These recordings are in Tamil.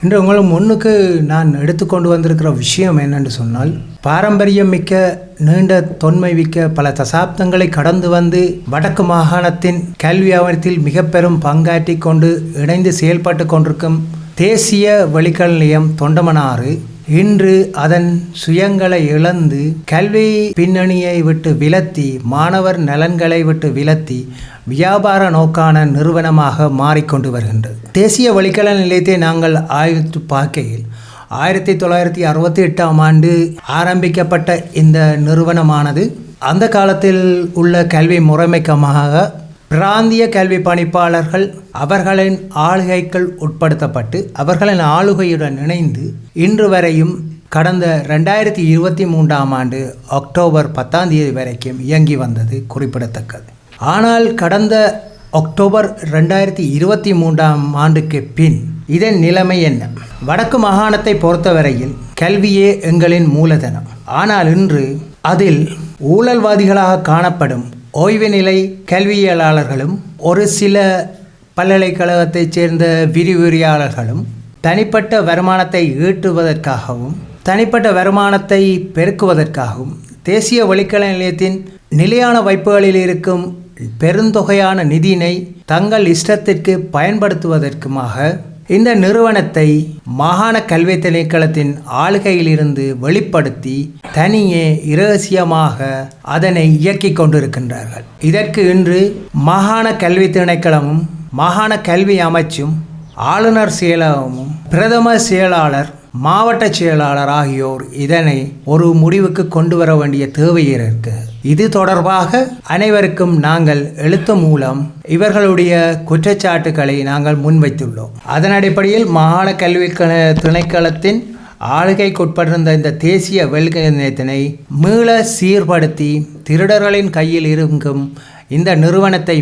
இன்று உங்கள் முன்னுக்கு நான் எடுத்துக்கொண்டு வந்திருக்கிற விஷயம் என்னென்று சொன்னால், பாரம்பரியம் மிக்க நீண்ட தொன்மை மிக்க பல தசாப்தங்களை கடந்து வந்து வடக்கு மாகாணத்தின் கல்வி அமையத்தில் மிக பெரும் பங்காற்றி கொண்டு இணைந்து செயல்பட்டு கொண்டிருக்கும் தேசிய வழிக்கல் நிலையம் தொண்டமனாறு இன்று அதன் சுயங்களை இழந்து கல்வி பின்னணியை விட்டு விலத்தி மாணவர் நலன்களை விட்டு விலத்தி வியாபார நோக்கான நிறுவனமாக மாறிக்கொண்டு வருகின்றது. தேசிய வழிக்கல நிலையத்தை நாங்கள் ஆய்வித்து பார்க்கையில் 1968ஆம் ஆண்டு ஆரம்பிக்கப்பட்ட இந்த நிறுவனமானது அந்த காலத்தில் உள்ள கல்வி முறைமைக்கமாக பிராந்திய கல்வி பணிப்பாளர்கள் அவர்களின் ஆளுகைக்குள் உட்படுத்தப்பட்டு அவர்களின் ஆளுகையுடன் இணைந்து இன்று வரையும் கடந்த 2023ஆம் ஆண்டு அக்டோபர் 10ஆம் தேதி வரைக்கும் இயங்கி வந்தது குறிப்பிடத்தக்கது. ஆனால் கடந்த அக்டோபர் 2023ஆம் ஆண்டுக்கு பின் இதன் நிலைமை என்ன? வடக்கு மாகாணத்தை பொறுத்தவரையில் கல்வியே எங்களின் மூலதனம். ஆனால் இன்று அதில் ஊழல்வாதிகளாக காணப்படும் ஓய்வு நிலை கல்வியலாளர்களும் ஒரு சில பல்கலைக்கழகத்தைச் சேர்ந்த விரிவுரையாளர்களும் தனிப்பட்ட வருமானத்தை ஈட்டுவதற்காகவும் தனிப்பட்ட வருமானத்தை பெருக்குவதற்காகவும் தேசிய வழிக்கல நிலையத்தின் நிலையான வைப்புகளில் இருக்கும் பெருந்தொகையான நிதியினை தங்கள் இஷ்டத்திற்கு பயன்படுத்துவதற்குமாக இந்த நிறுவனத்தை மாகாண கல்வி திணைக்களத்தின் ஆளுகையிலிருந்து வெளிப்படுத்தி தனியே இரகசியமாக அதனை இயக்கிக் கொண்டிருக்கின்றார்கள். இதற்கு இன்று மாகாண கல்வி திணைக்களமும் மாகாண கல்வி அமைச்சும் ஆளுநர் செயலகமும் பிரதம செயலாளர் மாவட்ட செயலாளர் ஆகியோர் இதனை ஒரு முடிவுக்கு கொண்டு வர வேண்டிய தேவை இருக்கு. இது தொடர்பாக அனைவருக்கும் நாங்கள் எழுத்து மூலம் இவர்களுடைய குற்றச்சாட்டுக்களை நாங்கள் முன்வைத்துள்ளோம். அதன் அடிப்படையில் மாகாண கல்வி திணைக்களத்தின் ஆளுகைக்குட்பட்டிருந்த இந்த தேசிய வழிக்கல் நிலையத்தினை மீள சீர்படுத்தி திருடர்களின் கையில் இருக்கும் இந்த நிறுவனத்தை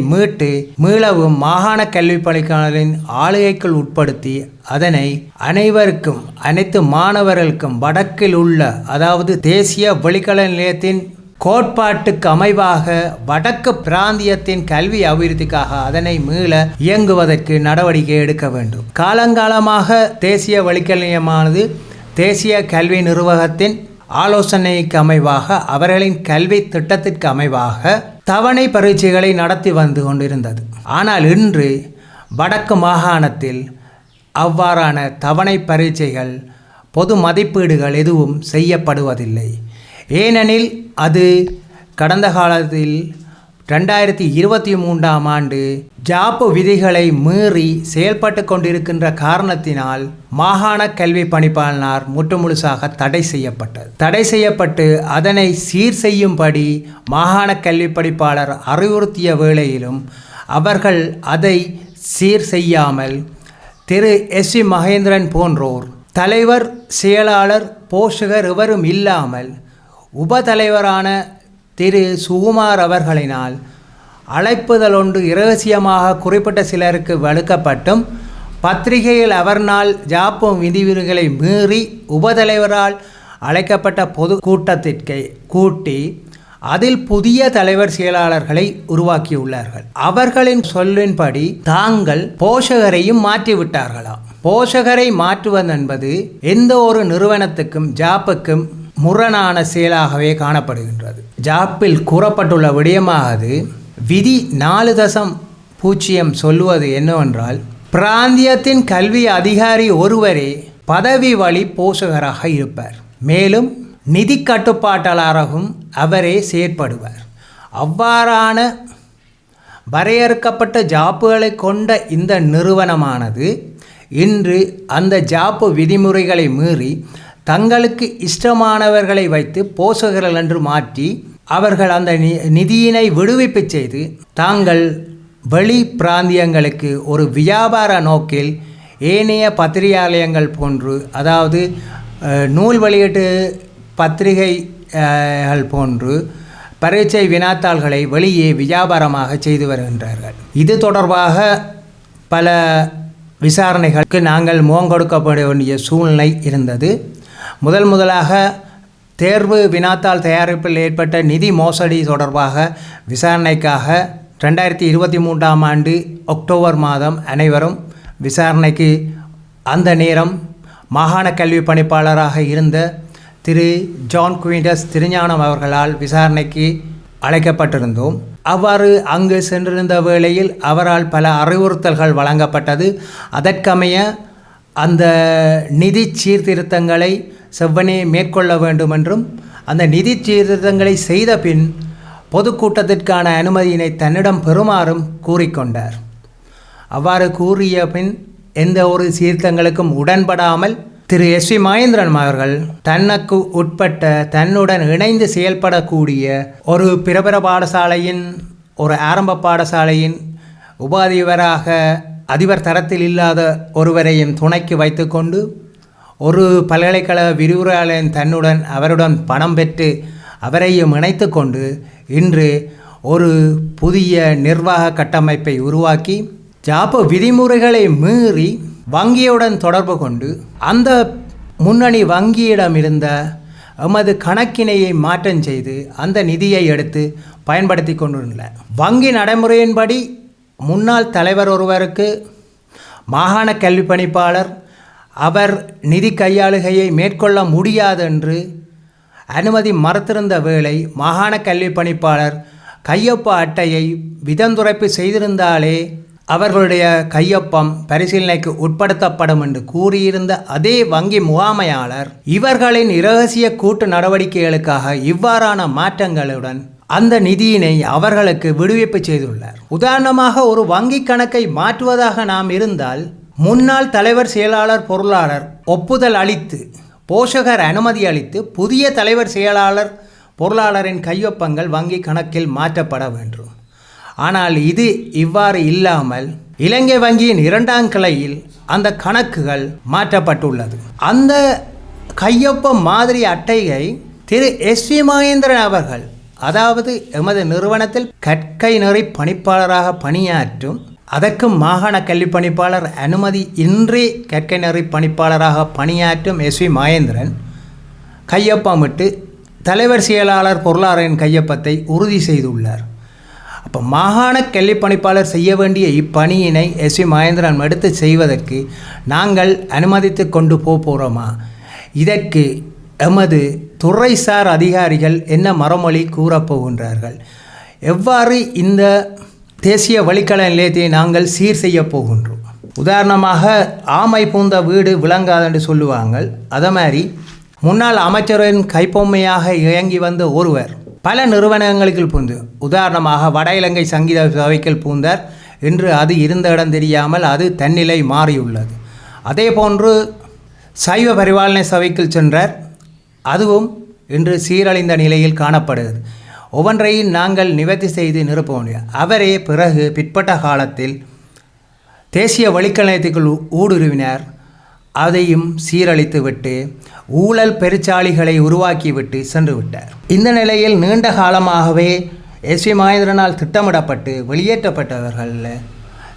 மீளவும் மாகாண கல்வி பணிக்காளரின் ஆளுகைக்குள் உட்படுத்தி அதனை அனைவருக்கும் அனைத்து மாணவர்களுக்கும் வடக்கில் உள்ள அதாவது தேசிய வழிக்கல நிலையத்தின் கோட்பாட்டுக்கு அமைவாக வடக்கு பிராந்தியத்தின் கல்வி அபிவிருத்திக்காக அதனை மீள இயங்குவதற்கு நடவடிக்கை எடுக்க வேண்டும். காலங்காலமாக தேசிய வழிக்கல் நிலையமானது தேசிய கல்வி நிர்வாகத்தின் ஆலோசனைக்கு அமைவாக அவர்களின் கல்வி திட்டத்திற்கு அமைவாக தவணை பரீட்சைகளை நடத்தி வந்து கொண்டிருந்தது. ஆனால் இன்று வடக்கு மாகாணத்தில் அவ்வாறான தவணை பரீட்சைகள் பொது மதிப்பீடுகள் எதுவும் செய்யப்படுவதில்லை. ஏனெனில் அது கடந்த காலத்தில் 2023ஆம் ஆண்டு ஜாப்பு விதிகளை மீறி செயல்பட்டு கொண்டிருக்கின்ற காரணத்தினால் மாகாண கல்வி பணிப்பாளர் முற்றுமுழுசாக தடை செய்யப்பட்டு அதனை சீர் செய்யும்படி மாகாண கல்வி பணிப்பாளர் அறிவுறுத்திய வேளையிலும் அவர்கள் அதை சீர் செய்யாமல் திரு S.V. மகேந்திரன் போன்றோர் தலைவர் செயலாளர் போஷகர் எவரும் இல்லாமல் உபதலைவரான திரு சுகுமார் அவர்களினால் அழைப்புதல் ஒன்று இரகசியமாக குறிப்பிட்ட சிலருக்கு வலுக்கப்பட்டும் பத்திரிகையில் அவர்னால் ஜாப்பு விதிவிதிகளை மீறி உபதலைவரால் அழைக்கப்பட்ட பொது கூட்டத்திற்கு கூட்டி அதில் புதிய தலைவர் செயலாளர்களை உருவாக்கியுள்ளார்கள். அவர்களின் சொல்லின்படி தாங்கள் போஷகரையும் மாற்றிவிட்டார்களாம். போஷகரை மாற்றுவது என்பது எந்த ஒரு நிறுவனத்துக்கும் ஜாப்புக்கும் முரணான செயலாகவே காணப்படுகின்றது. ஜாப்பில் கூறப்பட்டுள்ள விடயமானது விதி 4.0 சொல்லுவது என்னவென்றால், பிராந்தியத்தின் கல்வி அதிகாரி ஒருவரே பதவி வழி போஷகராக இருப்பார். மேலும் நிதி கட்டுப்பாட்டாளராகவும் அவரே செயற்படுவார். அவ்வாறான வரையறுக்கப்பட்ட ஜாப்புகளை கொண்ட இந்த நிறுவனமானது இன்று அந்த ஜாப்பு விதிமுறைகளை மீறி தங்களுக்கு இஷ்டமானவர்களை வைத்து போஷகர்கள் என்று மாற்றி அவர்கள் அந்த நிதியினை விடுவிப்பு செய்து தாங்கள் வெளி பிராந்தியங்களுக்கு ஒரு வியாபார நோக்கில் ஏனைய பத்திரிகையாலயங்கள் போன்று அதாவது நூல் வெளியீட்டு பத்திரிகைகள் போன்று பரீட்சை வினாத்தாள்களை வெளியே வியாபாரமாக செய்து வருகின்றார்கள். இது தொடர்பாக பல விசாரணைகளுக்கு நாங்கள் முகம் கொடுக்கப்பட வேண்டிய சூழ்நிலை இருந்தது. முதலாக தேர்வு வினாத்தாள் தயாரிப்பில் ஏற்பட்ட நிதி மோசடி தொடர்பாக விசாரணைக்காக 2023ஆம் ஆண்டு அக்டோபர் மாதம் அனைவரும் விசாரணைக்கு அந்த நேரம் மாகாண கல்வி பணிப்பாளராக இருந்த திரு ஜான் குயின்டஸ் திருஞானம் அவர்களால் விசாரணைக்கு அழைக்கப்பட்டிருந்தோம். அவ்வாறு அங்கு சென்றிருந்த வேளையில் அவரால் பல அறிவுறுத்தல்கள் வழங்கப்பட்டது. அதற்கமைய அந்த நிதி சீர்திருத்தங்களை செவ்வனே மேற்கொள்ள வேண்டும் என்றும் அந்த நிதி சீர்திருத்தங்களை செய்த பின் பொதுக்கூட்டத்திற்கான அனுமதியினை தன்னிடம் பெறுமாறும் கூறிக்கொண்டார். அவ்வாறு கூறிய பின் எந்த ஒரு சீர்திருத்தங்களுக்கும் உடன்படாமல் திரு எஸ் வி மகேந்திரன் அவர்கள் தனக்கு உட்பட்ட தன்னுடன் இணைந்து செயல்படக்கூடிய ஒரு பிரபல பாடசாலையின் ஒரு ஆரம்ப பாடசாலையின் உபாதிபராக அதிபர் தரத்தில் இல்லாத ஒருவரையும் துணைக்கு வைத்துக்கொண்டு ஒரு பல்கலைக்கழக விரிவுரையாளன் தன்னுடன் அவருடன் பணம் பெற்று அவரையும் இணைத்து கொண்டு இன்று ஒரு புதிய நிர்வாக கட்டமைப்பை உருவாக்கி ஜாப்ப விதிமுறைகளை மீறி வங்கியுடன் தொடர்பு கொண்டு அந்த முன்னணி வங்கியிடம் இருந்த எமது கணக்கினையை மாற்றம் செய்து அந்த நிதியை எடுத்து பயன்படுத்தி கொண்டுள்ளார். வங்கி நடைமுறையின்படி முன்னாள் தலைவர் ஒருவருக்கு மாகாண கல்வி பணிப்பாளர் அவர் நிதி கையாளுகையை மேற்கொள்ள முடியாது என்று அனுமதி மறுத்திருந்த வேளை மாகாண கல்வி பணிப்பாளர் கையொப்ப அட்டையை விதந்துரைப்பு செய்திருந்தாலே அவர்களுடைய கையொப்பம் பரிசீலனைக்கு உட்படுத்தப்படும் என்று கூறியிருந்த அதே வங்கி முகாமையாளர் இவர்களின் இரகசிய கூட்டு நடவடிக்கைகளுக்காக இவ்வாறான மாற்றங்களுடன் அந்த நிதியினை அவர்களுக்கு விடுவிப்பு செய்துள்ளார். உதாரணமாக ஒரு வங்கி கணக்கை மாற்றுவதாக நாம் இருந்தால் முன்னாள் தலைவர் செயலாளர் பொருளாளர் ஒப்புதல் அளித்து போஷகர் அனுமதி அளித்து புதிய தலைவர் செயலாளர் பொருளாளரின் கையொப்பங்கள் வங்கி கணக்கில் மாற்றப்பட வேண்டும். ஆனால் இது இவ்வாறு இல்லாமல் இலங்கை வங்கியின் 2ஆம் கிளையில் அந்த கணக்குகள் மாற்றப்பட்டுள்ளது. அந்த கையொப்ப மாதிரி அட்டையை திரு எஸ் வி மகேந்திரன் அவர்கள், அதாவது எமது நிறுவனத்தில் கற்கை நெறி பணிப்பாளராக பணியாற்றும், அதற்கு மாகாண கல்வி பணிப்பாளர் அனுமதி இன்றி கற்கை நெறி பணிப்பாளராக பணியாற்றும் எஸ் வி மகேந்திரன் கையொப்பமிட்டு தலைவர் செயலாளர் பொருளாளரின் கையொப்பத்தை உறுதி செய்துள்ளார். அப்போ மாகாண கல்வி பணிப்பாளர் செய்ய வேண்டிய இப்பணியினை எஸ் வி மகேந்திரன் எடுத்து செய்வதற்கு நாங்கள் அனுமதித்து கொண்டு போகிறோமா? இதற்கு எமது துறைசார் அதிகாரிகள் என்ன மறுமொழி கூறப்போகின்றார்கள்? எவ்வாறு இந்த தேசிய வழிக்கல நிலையத்தை நாங்கள் சீர் செய்ய போகின்றோம்? உதாரணமாக ஆமை பூந்த வீடு விளங்காதென்று சொல்லுவாங்க. அதை மாதிரி முன்னாள் அமைச்சரின் கைப்பொம்மையாக இயங்கி வந்த ஒருவர் பல நிறுவனங்களுக்கு பூந்து, உதாரணமாக வட இலங்கை சங்கீத சபைக்குள் பூந்தார். இன்று அது இருந்த இடம் தெரியாமல் அது தன்னிலை மாறியுள்ளது. அதே போன்று சைவ பரிபாலனை சபைக்குள் சென்றார். அதுவும் இன்று சீரழிந்த நிலையில் காணப்படுகிறது. ஒவ்வொன்றையும் நாங்கள் நிவர்த்தி செய்து நிரப்ப முடியும். அவரே பிறகு பிற்பட்ட காலத்தில் தேசிய வழிக்கலயத்துக்குள் ஊடுருவினார். அதையும் சீரழித்து விட்டு ஊழல் பெருச்சாளிகளை உருவாக்கிவிட்டு சென்று விட்டார். இந்த நிலையில் நீண்ட காலமாகவே எஸ் வி மகேந்திரனால் திட்டமிடப்பட்டு வெளியேற்றப்பட்டவர்கள்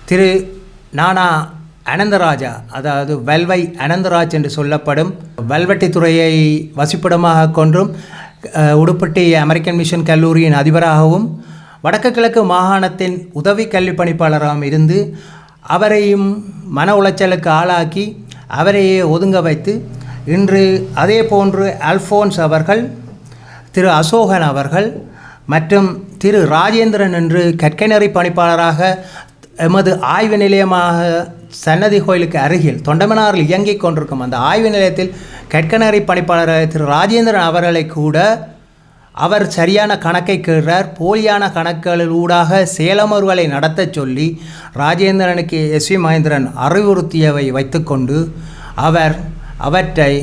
திரு நானா அனந்தராஜா, அதாவது வல்வை அனந்தராஜ் என்று சொல்லப்படும் வல்வெட்டித்துறையை வசிப்பிடமாக கொன்றும் உடுப்பட்டி அமெரிக்கன் மிஷன் கல்லூரியின் அதிபராகவும் வடக்கு கிழக்கு மாகாணத்தின் உதவி கல்வி பணிப்பாளராகவும் இருந்து அவரையும் மன உளைச்சலுக்கு ஆளாக்கி அவரையே ஒதுங்க வைத்து இன்று அதே போன்று அல்ஃபோன்ஸ் அவர்கள், திரு அசோகன் அவர்கள் மற்றும் திரு ராஜேந்திரன் என்று கற்கைநெறி பணிப்பாளராக எமது ஆய்வு நிலையமாக சன்னதி கோயிலுக்கு அருகில் தொண்டமனாரில் இயங்கிக் கொண்டிருக்கும் அந்த ஆய்வு நிலையத்தில் கற்கைநெறி பணிப்பாளராக திரு ராஜேந்திரன் அவர்களை கூட அவர் சரியான கணக்கை கேட்கிறார். போலியான கணக்குகளில் ஊடாக செயலமர்வுகளை நடத்த சொல்லி ராஜேந்திரனுக்கு எஸ் வி மகேந்திரன் அறிவுறுத்தியவை வைத்துக்கொண்டு அவர் அவற்றை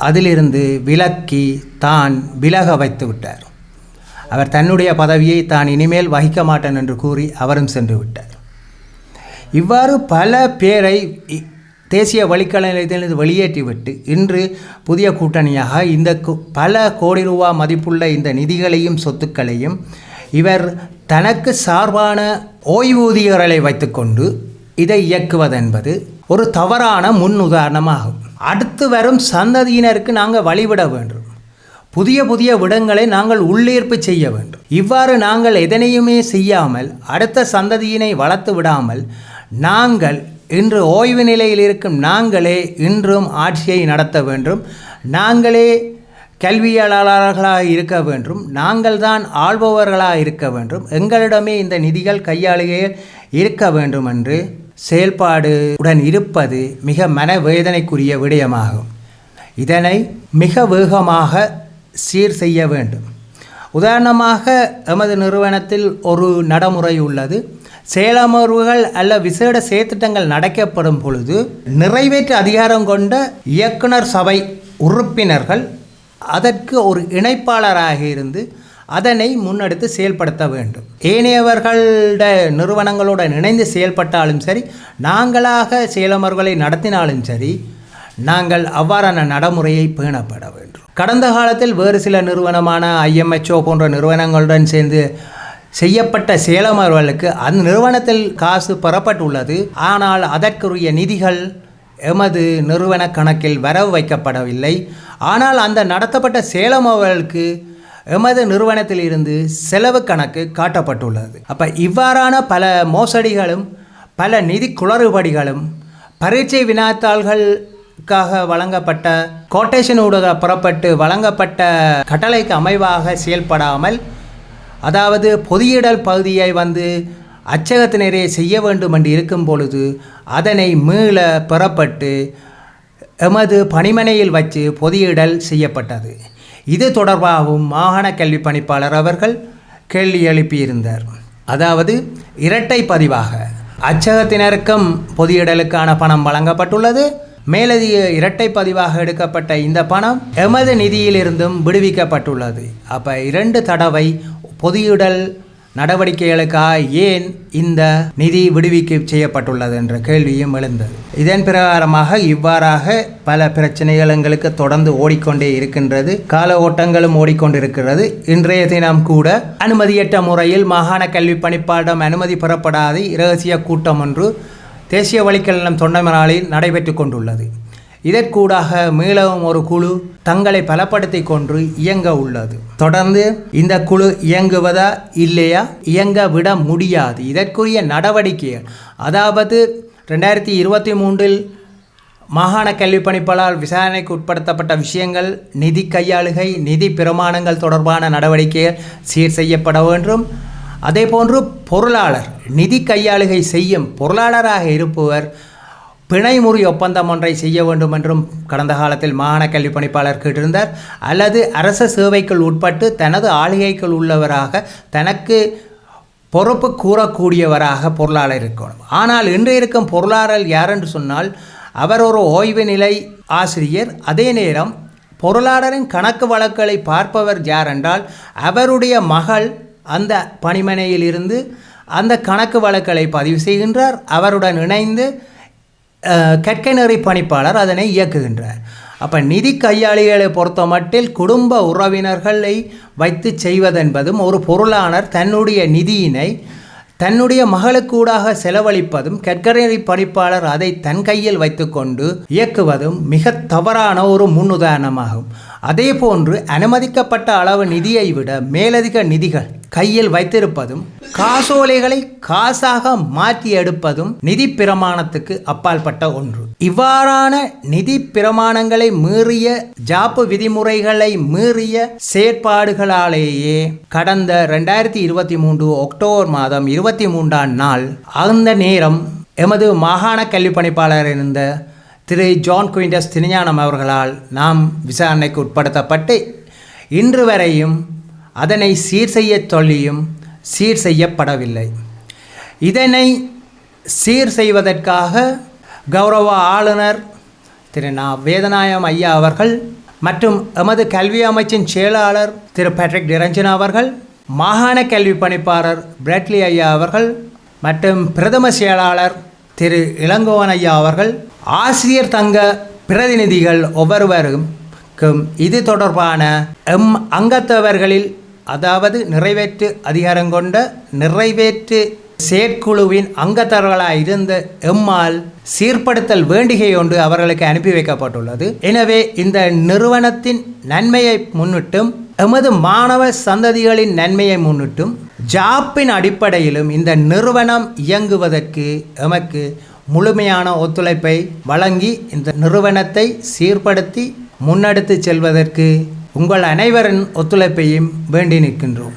அதிலிருந்து விலக்கி தான் விலக வைத்து விட்டார். அவர் தன்னுடைய பதவியை தான் இனிமேல் வகிக்க மாட்டேன் என்று கூறி அவரும் சென்று விட்டார். இவ்வாறு பல பேரை தேசிய வழிக்கல நிலையத்திலிருந்து வெளியேற்றிவிட்டு இன்று புதிய கூட்டணியாக இந்த பல கோடி ரூபா மதிப்புள்ள இந்த நிதிகளையும் சொத்துக்களையும் இவர் தனக்கு சார்பான ஓய்வூதியர்களை வைத்துக்கொண்டு இதை இயக்குவதென்பது ஒரு தவறான முன் உதாரணமாகும். அடுத்து வரும் சந்ததியினருக்கு நாங்கள் வழிவிட வேண்டும். புதிய புதிய விடங்களை நாங்கள் உள்ளீர்ப்பு செய்ய வேண்டும். இவ்வாறு நாங்கள் எதனையுமே செய்யாமல் அடுத்த சந்ததியினை வளர்த்து விடாமல் நாங்கள் இன்று ஓய்வு நிலையில் இருக்கும் நாங்களே இன்றும் ஆட்சியை நடத்த வேண்டும், நாங்களே கல்வியாளர்களாக இருக்க வேண்டும், நாங்கள் தான் ஆள்பவர்களாக இருக்க வேண்டும், எங்களிடமே இந்த நிதிகள் கையாளுகையில் இருக்க வேண்டும் என்று செயல்பாடுடன் இருப்பது மிக மனவேதனைக்குரிய விடயமாகும். இதனை மிக வேகமாக சீர் செய்ய வேண்டும். உதாரணமாக எமது நிறுவனத்தில் ஒரு நடைமுறை உள்ளது. செயலமர்வுகள் அல்ல விசேட செயற்திட்டங்கள் நடக்கப்படும் பொழுது நிறைவேற்று அதிகாரம் கொண்ட இயக்குனர் சபை உறுப்பினர்கள் அதற்கு ஒரு இணைப்பாளராக இருந்து அதனை முன்னெடுத்து செயல்படுத்த வேண்டும். ஏனையவர்களோட நிறுவனங்களுடன் இணைந்து செயல்பட்டாலும் சரி, நாங்களாக செயலமர்வுகளை நடத்தினாலும் சரி, நாங்கள் அவ்வாறான நடைமுறையை பேணப்பட வேண்டும். கடந்த காலத்தில் வேறு சில நிறுவனமான IMHO போன்ற நிறுவனங்களுடன் சேர்ந்து செய்யப்பட்ட செயலமர்வுகளுக்கு அந்த நிறுவனத்தில் காசு பெறப்பட்டுள்ளது. ஆனால் அதற்குரிய நிதிகள் எமது நிறுவன கணக்கில் வரவு வைக்கப்படவில்லை. ஆனால் அந்த நடத்தப்பட்ட செயலமர்வுகளுக்கு எமது நிறுவனத்தில் இருந்து செலவு கணக்கு காட்டப்பட்டுள்ளது. அப்போ இவ்வாறான பல மோசடிகளும் பல நிதி குளறுபடிகளும் பரீட்சை வினாத்தாள்களுக்காக வழங்கப்பட்ட கோட்டேஷன் ஊடாக புறப்பட்டு வழங்கப்பட்ட கட்டளைக்கு அமைவாக செயல்படாமல், அதாவது பொதியிடல் பகுதியை அச்சகத்தினரே செய்ய வேண்டும் என்று இருக்கும் பொழுது அதனை மீள பெறப்பட்டு எமது பணிமனையில் வச்சு பொதியிடல் செய்யப்பட்டது. இது தொடர்பாகவும் மாகாண கல்வி பணிப்பாளர் அவர்கள் கேள்வி எழுப்பியிருந்தார். அதாவது இரட்டை பதிவாக அச்சகத்தினருக்கும் பொதியிடலுக்கான பணம் வழங்கப்பட்டுள்ளது. மேலதிக இரட்டை பதிவாக எடுக்கப்பட்ட இந்த பணம் எமது நிதியிலிருந்தும் விடுவிக்கப்பட்டுள்ளது. அப்போ 2 தடவை பொதியிடல் நடவடிக்கைகளுக்காக ஏன் இந்த நிதி விடுவிக்க செய்யப்பட்டுள்ளது என்ற கேள்வியும் எழுந்தது. இதன் பிரகாரமாக இவ்வாறாக பல பிரச்சனைகள் எங்களுக்கு தொடர்ந்து ஓடிக்கொண்டே இருக்கின்றது. கால ஓட்டங்களும் ஓடிக்கொண்டிருக்கிறது. இன்றைய தினம் கூட அனுமதியற்ற முறையில் மாகாண கல்வி பணிப்பாளரிடம் அனுமதி பெறப்படாத இரகசிய கூட்டம் ஒன்று தேசிய வழிக்கல்வி தொண்டமனாலில் நடைபெற்று கொண்டுள்ளது. இதற்கூடாக மீளவும் ஒரு குழு தங்களை பலப்படுத்தி கொண்டு இயங்க உள்ளது. தொடர்ந்து இந்த குழு இயங்குவதா இல்லையா, இயங்க விட முடியாது. இதற்குரிய நடவடிக்கைகள், அதாவது 2023 மாகாண கல்வி பணிப்பாளர் விசாரணைக்கு உட்படுத்தப்பட்ட விஷயங்கள், நிதி கையாளுகை, நிதி பிரமாணங்கள் தொடர்பான நடவடிக்கைகள் சீர் செய்யப்பட வேண்டும். அதேபோன்று பொருளாளர், நிதி கையாளுகை செய்யும் பொருளாளராக இருப்பவர் பிணைமுறி ஒப்பந்தம் ஒன்றை செய்ய வேண்டும் என்றும் கடந்த காலத்தில் மாகாண கல்வி பணிப்பாளர் கேட்டிருந்தார். அல்லது அரச சேவைக்குள் உட்பட்டு தனது ஆளுகைக்குள் உள்ளவராக தனக்கு பொறுப்பு கூறக்கூடியவராக பொருளாளர் இருக்கணும். ஆனால் இன்று இருக்கும் பொருளாளர் யார் என்று சொன்னால் அவர் ஒரு ஓய்வு நிலை ஆசிரியர். அதே நேரம் பொருளாளரின் கணக்கு வழக்குகளை பார்ப்பவர் யார் என்றால் அவருடைய மகள் அந்த பணிமனையில் இருந்து அந்த கணக்கு வழக்குகளை பதிவு செய்கின்றார். அவருடன் இணைந்து கற்கைநெறி பணிப்பாளர் அதனை இயக்குகின்றார். அப்போ நிதி கையாளிகளை பொறுத்த மட்டில் குடும்ப உறவினர்களை வைத்து செய்வதென்பதும் ஒரு பொருளாளர் தன்னுடைய நிதியினை தன்னுடைய மகளுக்கூடாக செலவழிப்பதும் கற்கைநெறி பணிப்பாளர் அதை தன் கையில் வைத்துக்கொண்டு இயக்குவதும் மிக தவறான ஒரு முன்னுதாரணமாகும். அதே போன்று அனுமதிக்கப்பட்ட அளவு நிதியை விட மேலதிக நிதிகள் கையில் வைத்திருப்பதும் காசோலைகளை காசாக மாற்றி எடுப்பதும் நிதி பிரமாணத்துக்கு அப்பாற்பட்ட ஒன்று. இவ்வாறான நிதி பிரமாணங்களை மீறிய ஜாப்பு விதிமுறைகளை மீறிய செயற்பாடுகளாலேயே கடந்த 2023 அக்டோபர் மாதம் 23ஆம் நாள் அந்த நேரம் எமது மாகாண கல்வி பணிப்பாளர் இருந்த திரு ஜான் குயின்டஸ் திருஞானம் அவர்களால் நாம் விசாரணைக்கு உட்படுத்தப்பட்டு இன்று வரையும் அதனை சீர் செய்ய சொல்லியும் சீர் செய்யப்படவில்லை. இதனை சீர் செய்வதற்காக கௌரவ ஆளுநர் திரு வேதநாயகம் ஐயா அவர்கள் மற்றும் எமது கல்வி அமைச்சின் செயலாளர் திரு பேட்ரிக் டிரஞ்சன் அவர்கள், மாகாண கல்வி பணிப்பாளர் பிராட்லி ஐயா அவர்கள் மற்றும் பிரதம செயலாளர் திரு இளங்கோவன் ஐயா அவர்கள், ஆசிரியர் தங்க பிரதிநிதிகள் ஒவ்வொருவருக்கும் இது தொடர்பான அங்கத்தவர்களில், அதாவது நிறைவேற்று அதிகாரம் கொண்ட நிறைவேற்று செயற்குழுவின் அங்கத்தவர்களாக இருந்த எம்மால் சீர்படுத்தல் வேண்டிகை ஒன்று அவர்களுக்கு அனுப்பி வைக்கப்பட்டுள்ளது. எனவே இந்த நிறுவனத்தின் நன்மையை முன்னிட்டும் எமது மாணவ சந்ததிகளின் நன்மையை முன்னிட்டும் ஜாப்பின் அடிப்படையிலும் இந்த நிறுவனம் இயங்குவதற்கு எமக்கு முழுமையான ஒத்துழைப்பை வழங்கி இந்த நிறுவனத்தை சீர்படுத்தி முன்னெடுத்து செல்வதற்கு உங்கள் அனைவரின் ஒத்துழைப்பையும் வேண்டி நிற்கின்றோம்.